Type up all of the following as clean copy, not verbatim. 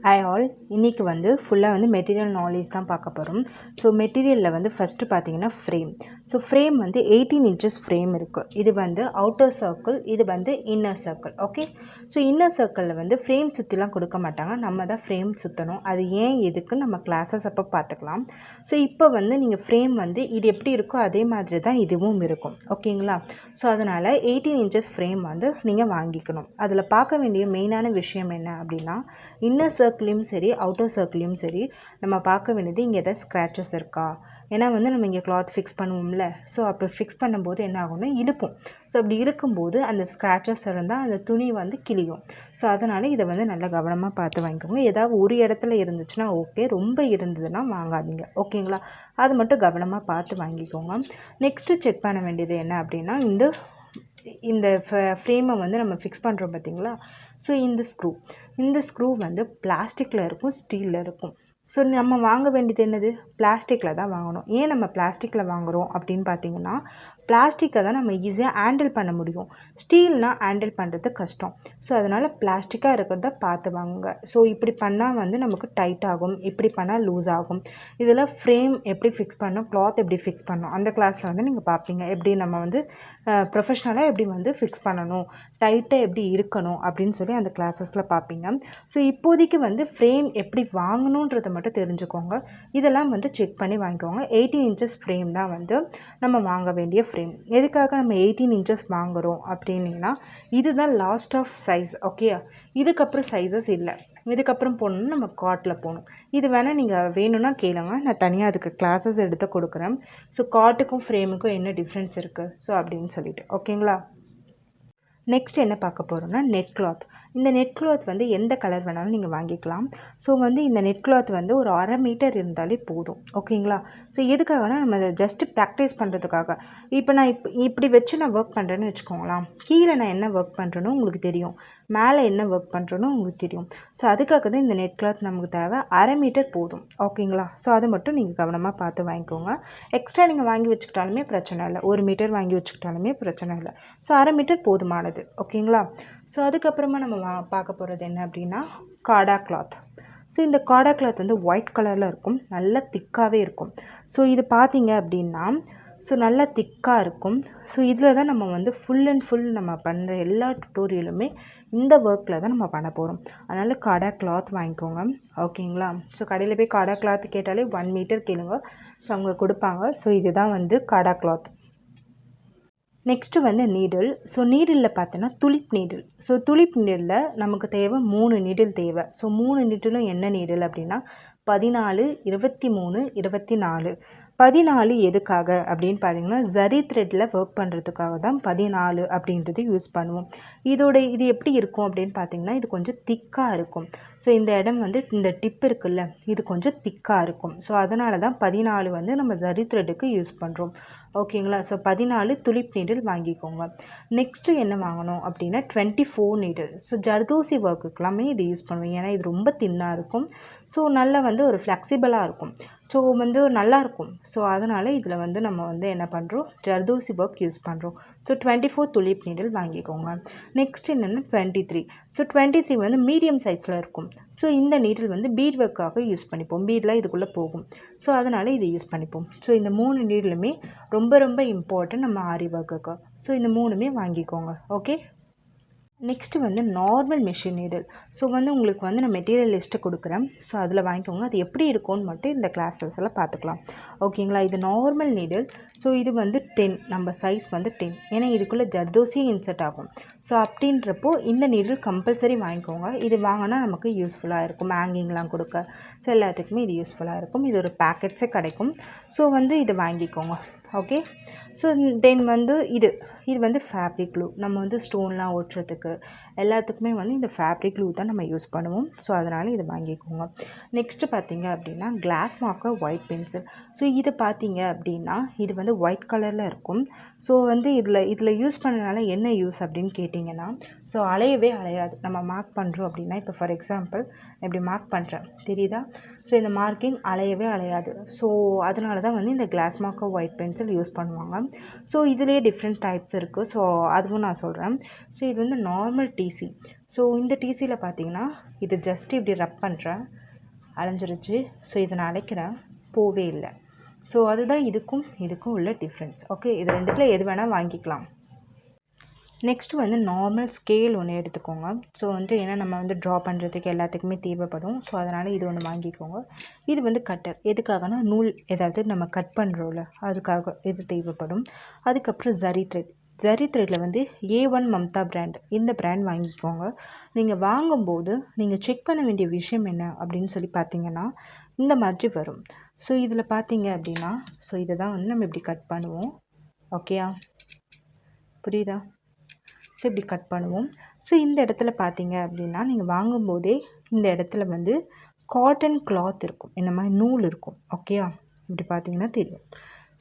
Hi all, இன்றைக்கி வந்து ஃபுல்லாக வந்து மெட்டீரியல் நாலேஜ் தான் பார்க்க போகிறோம். ஸோ மெட்டீரியலில் வந்து ஃபஸ்ட்டு பார்த்தீங்கன்னா ஃப்ரேம். ஸோ ஃப்ரேம் வந்து 18 இன்ச்சஸ் ஃப்ரேம் இருக்குது. இது வந்து அவுட்டர் சர்க்கிள், இது வந்து inner circle. Okay, so inner சர்க்கிளில் வந்து ஃப்ரேம் சுற்றிலாம் கொடுக்க மாட்டாங்க, நம்ம தான் ஃப்ரேம் சுற்றணும். அது ஏன் எதுக்கு நம்ம கிளாஸஸ் அப்போ பார்த்துக்கலாம். ஸோ இப்போ வந்து நீங்கள் ஃப்ரேம் வந்து இது எப்படி இருக்கோ அதே மாதிரி தான் இதுவும் இருக்கும். ஓகேங்களா? ஸோ அதனால் 18 இன்ச்சஸ் ஃப்ரேம் வந்து நீங்கள் வாங்கிக்கணும். அதில் பார்க்க வேண்டிய மெயினான விஷயம் என்ன அப்படின்னா, இன்னர் சர்க்கிளையும் சரி அவுட்டர் சர்க்கிளையும் சரி நம்ம பார்க்க வேண்டியது இங்கே எதாவது ஸ்க்ராச்சஸ் இருக்கா. ஏன்னா வந்து நம்ம இங்கே கிளாத் ஃபிக்ஸ் பண்ணுவோம்ல, ஸோ அப்போ ஃபிக்ஸ் பண்ணும்போது என்ன ஆகும்னா இழுப்போம். ஸோ அப்படி இருக்கும்போது அந்த ஸ்க்ராச்சஸ் இருந்தால் அந்த துணி வந்து கிளியும். ஸோ அதனால் இதை வந்து நல்லா கவனமாக பார்த்து வாங்கிக்கோங்க. ஏதாவது ஒரு இடத்துல இருந்துச்சுன்னா ஓகே, ரொம்ப இருந்ததுன்னா வாங்காதீங்க. ஓகேங்களா? அது மட்டும் கவனமாக பார்த்து வாங்கிக்கோங்க. நெக்ஸ்ட்டு செக் பண்ண வேண்டியது என்ன அப்படின்னா, இந்த ஃப்ரேமை வந்து நம்ம ஃபிக்ஸ் பண்ணுறோம் பார்த்திங்களா. ஸோ இந்த ஸ்க்ரூ வந்து பிளாஸ்டிக்கில் இருக்கும், ஸ்டீலில் இருக்கும். ஸோ நம்ம வாங்க வேண்டியது என்னது, பிளாஸ்டிக்கில் தான் வாங்கணும். ஏன் நம்ம பிளாஸ்டிக்கில் வாங்குகிறோம் அப்படின்னு பார்த்தீங்கன்னா, பிளாஸ்டிக்கை தான் நம்ம ஈஸியாக ஹேண்டில் பண்ண முடியும். ஸ்டீல்னால் ஹேண்டில் பண்ணுறது கஷ்டம். ஸோ அதனால் பிளாஸ்டிக்காக இருக்கிறத பார்த்து வாங்குங்க. ஸோ இப்படி பண்ணால் வந்து நமக்கு டைட் ஆகும், இப்படி பண்ணால் லூஸ் ஆகும். இதில் ஃப்ரேம் எப்படி ஃபிக்ஸ் பண்ணணும், கிளாத் எப்படி ஃபிக்ஸ் பண்ணணும், அந்த கிளாஸில் வந்து நீங்கள் பார்ப்பீங்க. எப்படி நம்ம வந்து ப்ரொஃபஷ்னலாக எப்படி வந்து ஃபிக்ஸ் பண்ணணும், டைட்டாக எப்படி இருக்கணும் அப்படின்னு சொல்லி அந்த கிளாஸஸில் பார்ப்பீங்க. ஸோ இப்போதைக்கு வந்து ஃப்ரேம் எப்படி வாங்கணுன்றதை மட்டும் தெரிஞ்சுக்கோங்க. இதெல்லாம் வந்து செக் பண்ணி வாங்கிக்கோங்க. 18 இன்ச்சஸ் ஃப்ரேம் தான் வந்து நம்ம வாங்க வேண்டிய ஃப்ரேம். எதுக்காக நம்ம 18 இன்ச்சஸ் வாங்குகிறோம் அப்படின்னா, இதுதான் லாஸ்ட் ஆஃப் சைஸ். ஓகே, இதுக்கப்புறம் சைஸஸ் இல்லை. இதுக்கப்புறம் போகணுன்னா நம்ம காட்டில் போகணும். இது வேணால் நீங்கள் வேணும்னா கேளுங்க, நான் தனியாக அதுக்கு கிளாஸஸ் எடுத்து கொடுக்குறேன். ஸோ காட்டுக்கும் ஃப்ரேமுக்கும் என்ன டிஃப்ரென்ஸ் இருக்குது ஸோ அப்படின்னு சொல்லிட்டு. ஓகேங்களா? நெக்ஸ்ட் என்ன பார்க்க போகிறோம்னா நெட் கிளாத். இந்த நெட் கிளாத் வந்து எந்த கலர் வேணாலும் நீங்கள் வாங்கிக்கலாம். ஸோ வந்து இந்த நெட் கிளாத் வந்து ஒரு 1/2 மீட்டர் இருந்தாலே போதும். ஓகேங்களா? ஸோ எதுக்காகனா நம்ம அதை ஜஸ்ட்டு ப்ராக்டிஸ் பண்ணுறதுக்காக. இப்போ நான் இப்படி வச்சு நான் ஒர்க் பண்ணுறேன்னு வச்சுக்கோங்களேன். கீழே நான் என்ன ஒர்க் பண்ணுறேன்னு உங்களுக்கு தெரியும், மேலே என்ன ஒர்க் பண்ணுறேன்னு உங்களுக்கு தெரியும். ஸோ அதுக்காக தான் இந்த நெட் கிளாத் நமக்கு தேவை. 1/2 மீட்டர் போதும். ஓகேங்களா? ஸோ அதை மட்டும் நீங்கள் கவனமாக பார்த்து வாங்கிக்கோங்க. எக்ஸ்ட்ரா நீங்கள் வாங்கி வச்சுக்கிட்டாலுமே பிரச்சனை இல்லை, 1 மீட்டர் வாங்கி வச்சுக்கிட்டாலுமே பிரச்சனை இல்லை. ஸோ 1/2 மீட்டர் போதுமானது. ஓகேங்களா? ஸோ அதுக்கப்புறமா நம்ம பார்க்க போகிறது என்ன அப்படின்னா காடா கிளாத். ஸோ இந்த காடா கிளாத் வந்து ஒயிட் கலரில் இருக்கும், நல்லா திக்காகவே இருக்கும். ஸோ இது பார்த்தீங்க அப்படின்னா ஸோ நல்லா திக்காக இருக்கும். ஸோ இதில் தான் நம்ம வந்து ஃபுல் அண்ட் ஃபுல் நம்ம பண்ணுற எல்லா டுட்டோரியலுமே இந்த ஒர்க்கில் தான் நம்ம பண்ண போகிறோம். அதனால் காடா கிளாத் வாங்கிக்கோங்க. ஓகேங்களா? ஸோ கடையில் போய் காடா கிளாத் கேட்டாலே 1 மீட்டர் கேளுங்க, ஸோ அவங்க கொடுப்பாங்க. ஸோ இதுதான் வந்து காடா கிளாத். நெக்ஸ்ட்டு வந்து நீடில். ஸோ நீடிலில் பார்த்தோன்னா துலிப் நீடில். ஸோ துலிப் நீடிலில் நமக்கு தேவை 3 நீடில் தேவை. ஸோ 3 நீடிலும் என்ன நீடில் அப்படின்னா 14, 23, 24. 14 எதுக்காக அப்படின்னு பார்த்தீங்கன்னா, ஜரி த்ரெட்டில் ஒர்க் பண்ணுறதுக்காக தான் 14 அப்படின்றது யூஸ் பண்ணுவோம். இது எப்படி இருக்கும் அப்படின்னு பார்த்தீங்கன்னா, இது கொஞ்சம் திக்காக இருக்கும். ஸோ இந்த இடம் வந்து இந்த டிப் இருக்குல்ல, இது கொஞ்சம் திக்காக இருக்கும். ஸோ அதனால தான் 14 வந்து நம்ம ஜரி த்ரெட்டுக்கு யூஸ் பண்ணுறோம். ஓகேங்களா? ஸோ 14 துலிப் நீடில் வாங்கிக்கோங்க. நெக்ஸ்ட்டு என்ன வாங்கணும் அப்படின்னா 24 நீடில். ஸோ ஜர்தோசி ஒர்க்குக்கெல்லாமே இது யூஸ் பண்ணுவோம். ஏன்னா இது ரொம்ப தின்னாக இருக்கும். ஸோ நல்லா வந்து ஒரு ஃப்ளெக்சிபிளாக இருக்கும். ஸோ வந்து நல்லாயிருக்கும். ஸோ அதனால் இதில் வந்து நம்ம வந்து என்ன பண்ணுறோம், ஜர்தோசி ஒர்க் யூஸ் பண்ணுறோம். ஸோ 24 துலிப் நீடில் வாங்கிக்கோங்க. நெக்ஸ்ட் என்னென்னா 23. ஸோ 23 வந்து மீடியம் சைஸில் இருக்கும். ஸோ இந்த நீடில் வந்து பீட் ஒர்க்காக யூஸ் பண்ணிப்போம். பீட்லாம் இதுக்குள்ளே போகும். ஸோ அதனால் இதை யூஸ் பண்ணிப்போம். ஸோ இந்த 3 நீடிலுமே ரொம்ப ரொம்ப இம்பார்ட்டன்ட் நம்ம ஆரி ஒர்க்குக்கு. ஸோ இந்த 3மே வாங்கிக்கோங்க. ஓகே. நெக்ஸ்ட்டு வந்து நார்மல் மெஷின் நீடில். ஸோ வந்து உங்களுக்கு வந்து நான் மெட்டீரியல் லிஸ்ட்டு கொடுக்குறேன். ஸோ அதில் வாங்கிக்கோங்க. அது எப்படி இருக்கும்னு மட்டும் இந்த கிளாஸஸில் பார்த்துக்கலாம். ஓகேங்களா? இது நார்மல் நீடில். ஸோ இது வந்து 10, நம்ம சைஸ் வந்து 10. ஏன்னா இதுக்குள்ளே ஜர்தோசியும் இன்சர்ட் ஆகும். ஸோ அப்படின்றப்போ இந்த நீடில் கம்பல்சரி வாங்கிக்கோங்க. இது வாங்கினா நமக்கு யூஸ்ஃபுல்லாக இருக்கும், ஹேங்கிங்லாம் கொடுக்க. ஸோ எல்லாத்துக்குமே இது யூஸ்ஃபுல்லாக இருக்கும். இது ஒரு பேக்கெட்ஸே கிடைக்கும். ஸோ வந்து இது வாங்கிக்கோங்க. ஓகே. ஸோ தென் வந்து இது வந்து ஃபேப்ரிக் க்ளூ. நம்ம வந்து ஸ்டோன்லாம் ஒட்டுறதுக்கு எல்லாத்துக்குமே வந்து இந்த ஃபேப்ரிக் க்ளூ தான் நம்ம யூஸ் பண்ணுவோம். ஸோ அதனால் இது வாங்கிக்கோங்க. நெக்ஸ்ட்டு பார்த்தீங்க அப்படின்னா glass marker white pencil. So இது பார்த்தீங்க அப்படின்னா இது வந்து ஒயிட் கலரில் இருக்கும். ஸோ வந்து இதில் யூஸ் பண்ணனால என்ன யூஸ் அப்படின்னு கேட்டிங்கன்னா, ஸோ அலையவே அலையாது. நம்ம மார்க் பண்ணுறோம் அப்படின்னா, இப்போ ஃபார் எக்ஸாம்பிள் இப்படி மார்க் பண்ணுறேன், தெரியுதா? ஸோ இந்த மார்க்கிங் அலையவே அலையாது. ஸோ அதனால தான் வந்து இந்த glass marker white pencil use பண்ணுவாங்க. ஸோ இதிலே டிஃப்ரெண்ட் டைப்ஸ் இருக்குது. ஸோ அதுவும் நான் சொல்கிறேன். ஸோ இது வந்து நார்மல் டிசி. ஸோ இந்த டிசியில் பார்த்தீங்கன்னா இது ஜஸ்ட் இப்படி ரப் பண்ணுறேன், அலைஞ்சிருச்சு. ஸோ இதை நான் அழைக்கிறேன், போவே இல்லை. ஸோ அதுதான் இதுக்கும் உள்ள டிஃப்ரென்ஸ். ஓகே, இது ரெண்டுத்தில் எது வேணால் வாங்கிக்கலாம். நெக்ஸ்ட்டு வந்து நார்மல் ஸ்கேல் ஒன்று எடுத்துக்கோங்க. ஸோ வந்து ஏன்னா நம்ம வந்து ட்ரா பண்ணுறதுக்கு எல்லாத்துக்குமே தேவைப்படும். ஸோ அதனால் இது ஒன்று வாங்கிக்கோங்க. இது வந்து கட்டர், எதுக்காகனா நூல் ஏதாவது நம்ம கட் பண்ணுறோம்ல அதுக்காக இது தேவைப்படும். அதுக்கப்புறம் ஜரி த்ரெட்டில் வந்து A1 மம்தா பிராண்ட், இந்த பிராண்ட் வாங்கிக்கோங்க. நீங்கள் வாங்கும்போது நீங்கள் செக் பண்ண வேண்டிய விஷயம் என்ன அப்படின்னு சொல்லி பார்த்தீங்கன்னா இந்த மாதிரி வரும். ஸோ இதில் பார்த்தீங்க அப்படின்னா ஸோ இதை தான் வந்து நம்ம இப்படி கட் பண்ணுவோம். ஓகேயா, புரியுதா? ஸோ இப்படி கட் பண்ணுவோம். ஸோ இந்த இடத்துல பார்த்தீங்க அப்படின்னா நீங்கள் வாங்கும்போதே இந்த இடத்துல வந்து காட்டன் கிளாத் இருக்கும், இந்த மாதிரி நூல் இருக்கும். ஓகேயா, இப்படி பார்த்தீங்கன்னா தெரியும்.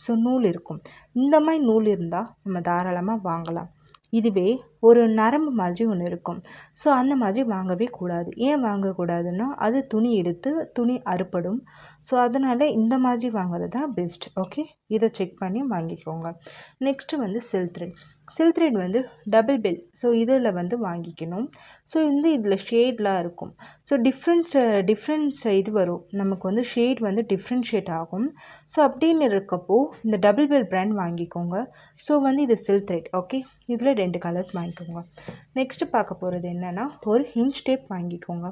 ஸோ நூல் இருக்கும். இந்த மாதிரி நூல் இருந்தால் நம்ம தாராளமாக வாங்கலாம். இதுவே ஒரு நரம்பு மாதிரி ஒன்று இருக்கும். ஸோ அந்த மாதிரி வாங்கவே கூடாது. ஏன் வாங்கக்கூடாதுன்னா அது துணி அறுப்படும். ஸோ அதனால் இந்த மாதிரி வாங்குறது தான் பெஸ்ட். ஓகே, இதை செக் பண்ணி வாங்கிக்கோங்க. நெக்ஸ்ட்டு வந்து சில்க் த்ரெட் வந்து டபுள் பெல். ஸோ இதில் வந்து வாங்கிக்கணும். ஸோ வந்து இதில் ஷேட்லாம் இருக்கும். ஸோ டிஃப்ரெண்ட்ஸ் இது வரும், நமக்கு வந்து ஷேட் வந்து டிஃப்ரென்ஷியேட் ஆகும். ஸோ அப்படின்னு இருக்கப்போ இந்த டபுள் பெல் பிராண்ட் வாங்கிக்கோங்க. ஸோ வந்து இது சில்க் த்ரெட். ஓகே, இதில் 2 கலர்ஸ் வாங்கிக்கோங்க. நெக்ஸ்ட்டு பார்க்க போகிறது என்னென்னா ஒரு ஹிஞ்ச் டேப் வாங்கிக்கோங்க.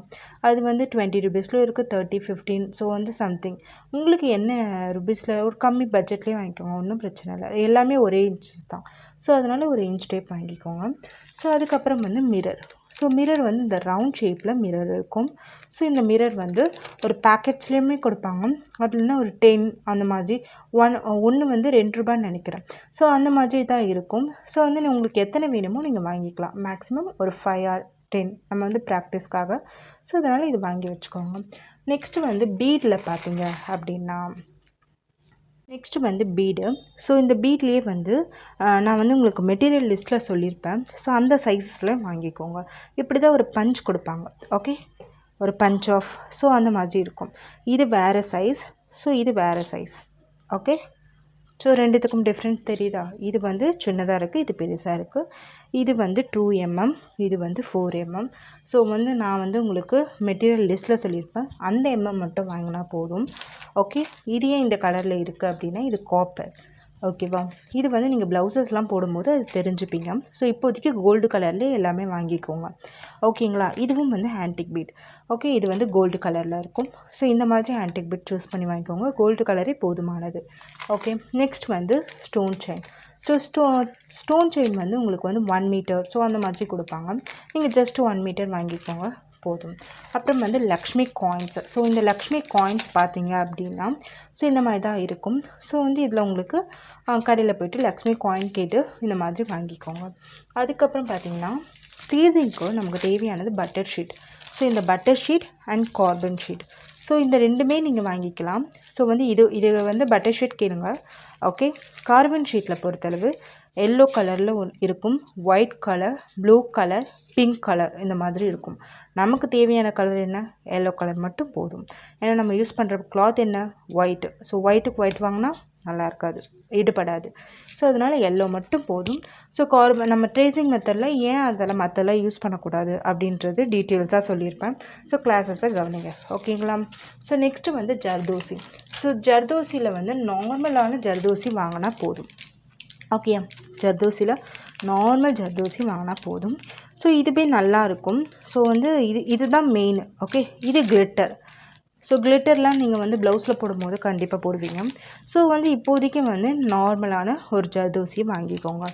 அது வந்து 20 ருபீஸில் இருக்குது, 30, 15. ஸோ வந்து சம்திங் உங்களுக்கு என்ன ருபீஸில் ஒரு கம்மி பட்ஜெட்லேயே வாங்கிக்கோங்க, ஒன்றும் பிரச்சனை இல்லை. எல்லாமே ஒரே இன்ச்சஸ் தான். ஸோ அதனால் ஒரு இன்ச் டேப் வாங்கிக்கோங்க. ஸோ அதுக்கப்புறம் வந்து மிரர். ஸோ மிரர் வந்து இந்த ரவுண்ட் ஷேப்பில் மிரர் இருக்கும். ஸோ இந்த மிரர் வந்து ஒரு பேக்கெட்ஸ்லேயுமே கொடுப்பாங்க, அப்படி இல்லைன்னா ஒரு 10 அந்த மாதிரி ஒன்று வந்து 2 ரூபான்னு நினைக்கிறேன். ஸோ அந்த மாதிரி தான் இருக்கும். ஸோ வந்து உங்களுக்கு எத்தனை வேணுமோ நீங்கள் வாங்கிக்கலாம். மேக்ஸிமம் ஒரு 5 or 10 நம்ம வந்து ப்ராக்டிஸ்க்காக. ஸோ அதனால் இது வாங்கி வச்சுக்கோங்க. நெக்ஸ்ட்டு வந்து பீடில் பார்த்தீங்க அப்படின்னா நெக்ஸ்ட்டு வந்து பீடு. ஸோ இந்த பீட்லேயே வந்து நான் வந்து உங்களுக்கு மெட்டீரியல் லிஸ்ட்டில் சொல்லியிருப்பேன். ஸோ அந்த சைஸில் வாங்கிக்கோங்க. இப்படி தான் ஒரு பஞ்ச் கொடுப்பாங்க. ஓகே, ஒரு பஞ்ச் ஆஃப். ஸோ அந்த மாதிரி இருக்கும். இது வேறு சைஸ், ஸோ இது வேறு சைஸ். ஓகே, ஸோ ரெண்டுத்துக்கும் டிஃப்ரெண்ட் தெரியுதா? இது வந்து சின்னதாக இருக்குது, இது பெருசாக இருக்குது. இது வந்து 2 mm, இது வந்து 4 mm. ஸோ வந்து நான் வந்து உங்களுக்கு மெட்டீரியல் லிஸ்ட்டில் சொல்லியிருப்பேன், அந்த mm மட்டும் வாங்கினா போதும். ஓகே, இது ஏன் இந்த கலரில் இருக்குது அப்படின்னா இது காப்பர். ஓகேவா, இது வந்து நீங்கள் ப்ளவுசஸ்லாம் போடும்போது அது தெரிஞ்சுப்பீங்க. ஸோ இப்போதைக்கு கோல்டு கலர்லேயே எல்லாமே வாங்கிக்கோங்க. ஓகேங்களா, இதுவும் வந்து ஆன்டிக் பீட். ஓகே, இது வந்து கோல்டு கலரில் இருக்கும். ஸோ இந்த மாதிரி ஆன்டிக் பீட் சூஸ் பண்ணி வாங்கிக்கோங்க. கோல்டு கலரே போதுமானது. ஓகே, நெக்ஸ்ட் வந்து stone chain. So stone chain வந்து உங்களுக்கு வந்து 1 மீட்டர் ஸோ அந்த மாதிரி கொடுப்பாங்க. நீங்கள் ஜஸ்ட் 1 மீட்டர் வாங்கிக்கோங்க போதும். அப்புறம் வந்து லக்ஷ்மி காயின்ஸ். ஸோ இந்த லக்ஷ்மி காயின்ஸ் பார்த்தீங்க அப்படின்னா ஸோ இந்த மாதிரி தான் இருக்கும். ஸோ வந்து இதில் உங்களுக்கு கடையில் போய்ட்டு லக்ஷ்மி காயின் கேட்டு இந்த மாதிரி வாங்கிக்கோங்க. அதுக்கப்புறம் பார்த்தீங்கன்னா ட்ரீசிங்க்கு நமக்கு தேவையானது பட்டர் ஷீட். ஸோ இந்த butter sheet and carbon sheet. So இந்த ரெண்டுமே நீங்கள் வாங்கிக்கலாம். ஸோ வந்து இது வந்து பட்டர் ஷீட் கேளுங்க. ஓகே, கார்பன் ஷீட்டில் பொறுத்தளவு எல்லோ கலரில் இருக்கும், white colour, blue colour, pink colour இந்த மாதிரி இருக்கும். நமக்கு தேவையான கலர் என்ன? எல்லோ கலர் மட்டும் போதும். ஏன்னா நம்ம யூஸ் பண்ணுற கிளாத் என்ன? ஒயிட்டு. ஸோ ஒயிட்டுக்கு ஒயிட் வாங்கினா நல்லா இருக்காது, ஈடுபடாது. ஸோ அதனால் எல்லோ மட்டும் போதும். ஸோ நம்ம ட்ரேசிங் மெத்தடில் ஏன் அதெல்லாம் மற்றெல்லாம் யூஸ் பண்ணக்கூடாது அப்படின்றது டீட்டெயில்ஸாக சொல்லியிருப்பேன். ஸோ கிளாஸஸை கவனிங்க. ஓகேங்களா. ஸோ நெக்ஸ்ட்டு வந்து ஜர்தோசி. ஸோ ஜர்தோசியில் வந்து நார்மலான ஜர்தோசி வாங்கினா போதும். ஓகே, ஜர்தோசியில் நார்மல் ஜர்தோசி வாங்கினா போதும். ஸோ இதுவே நல்லாயிருக்கும். ஸோ வந்து இதுதான் மெயின். ஓகே, இது கிளிட்டர். ஸோ கிளிட்டர்லாம் நீங்கள் வந்து ப்ளவுஸில் போடும்போது கண்டிப்பாக போடுவீங்க. ஸோ வந்து இப்போதைக்கு வந்து நார்மலான ஒரு ஜர்தோசியை வாங்கிக்கோங்க.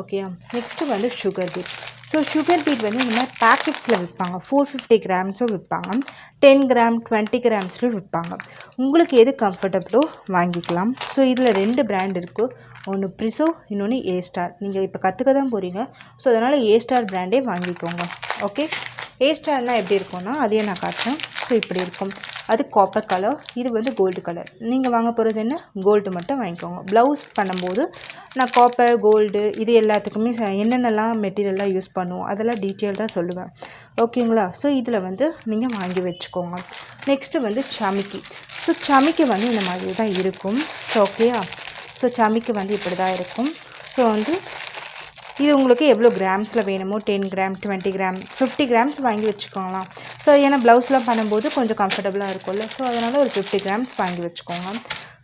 ஓகே, நெக்ஸ்ட்டு வந்து sugar beat. So sugar beat வந்து இந்த மாதிரி பேக்கெட்ஸில் விற்பாங்க. 450 கிராம்ஸும் விற்பாங்க, 10 கிராம் 20 கிராம்ஸ்லையும் விற்பாங்க. உங்களுக்கு எது கம்ஃபர்டபுளோ வாங்கிக்கலாம். ஸோ இதில் 2 பிராண்ட் இருக்குது. ஒன்று ப்ரிசோ, இன்னொன்று A-ஸ்டார். நீங்கள் இப்போ கற்றுக்க தான் போகிறீங்க. ஸோ அதனால் A-ஸ்டார் பிராண்டே வாங்கிக்கோங்க. ஓகே, A-ஸ்டார்னால் எப்படி இருக்கும்னா அதையே நான் காட்டுறேன். ஸோ இப்படி இருக்கும். அது காப்பர் கலர், இது வந்து கோல்டு கலர். நீங்கள் வாங்க போகிறது என்ன? கோல்டு மட்டும் வாங்கிக்கோங்க. ப்ளவுஸ் பண்ணும்போது நான் காப்பர், கோல்டு இது எல்லாத்துக்குமே என்னென்னலாம் மெட்டீரியல்லாம் யூஸ் பண்ணுவோம் அதெல்லாம் டீட்டெயில்டாக சொல்லுவேன். ஓகேங்களா. ஸோ இதில் வந்து நீங்கள் வாங்கி வச்சுக்கோங்க. நெக்ஸ்ட்டு வந்து சமிக்கி. ஸோ சமிக்கி வந்து இந்த மாதிரி தான் இருக்கும். ஸோ ஓகேயா. ஸோ சமிக்கி வந்து இப்படி தான் இருக்கும். ஸோ வந்து இது உங்களுக்கு எவ்வளோ கிராம்ஸில் வேணுமோ 10 கிராம் 20 கிராம் 50 கிராம்ஸ் வாங்கி வச்சுக்கோங்களாம். ஸோ ஏன்னா ப்ளவுஸ்லாம் பண்ணும்போது கொஞ்சம் கம்ஃபர்டபுளாக இருக்கும்ல, ஸோ அதனால் ஒரு 50 கிராம்ஸ் வாங்கி வச்சுக்கோங்க.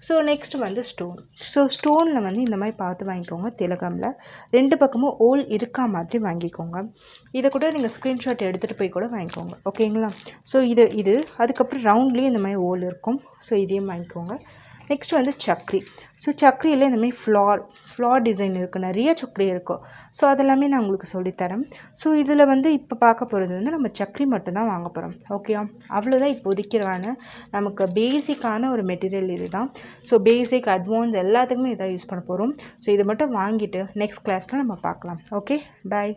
ஸோ நெக்ஸ்ட் வந்து ஸ்டோன். ஸோ ஸ்டோனில் வந்து இந்த மாதிரி பார்த்து வாங்கிக்கோங்க. திலகமில் 2 பக்கமும் ஹோல் இருக்கா மாதிரி வாங்கிக்கோங்க. இதை கூட நீங்கள் ஸ்க்ரீன்ஷாட் எடுத்துகிட்டு போய் கூட வாங்கிக்கோங்க, ஓகேங்களா? ஸோ இது அதுக்கப்புறம் ரவுண்ட்லேயும் இந்த மாதிரி ஹோல் இருக்கும். ஸோ இதையும் வாங்கிக்கோங்க. நெக்ஸ்ட் வந்து சக்ரி. ஸோ சக்ரியில் இந்த மாதிரி ஃப்ளார் டிசைன் இருக்குது, நிறைய சக்ரி இருக்கும். ஸோ அதெல்லாமே நான் உங்களுக்கு சொல்லித்தரேன். ஸோ இதில் வந்து இப்போ பார்க்க போகிறது வந்து நம்ம சக்ரி மட்டும்தான் வாங்க போகிறோம், ஓகே? அவ்வளோதான் இப்போதைக்கிறான நமக்கு பேசிக்கான ஒரு மெட்டீரியல் இது தான். ஸோ பேசிக் அட்வான்ஸ் எல்லாத்துக்குமே இதான் யூஸ் பண்ண போகிறோம். ஸோ இதை மட்டும் வாங்கிட்டு நெக்ஸ்ட் கிளாஸில் நம்ம பார்க்கலாம், ஓகே? பாய்.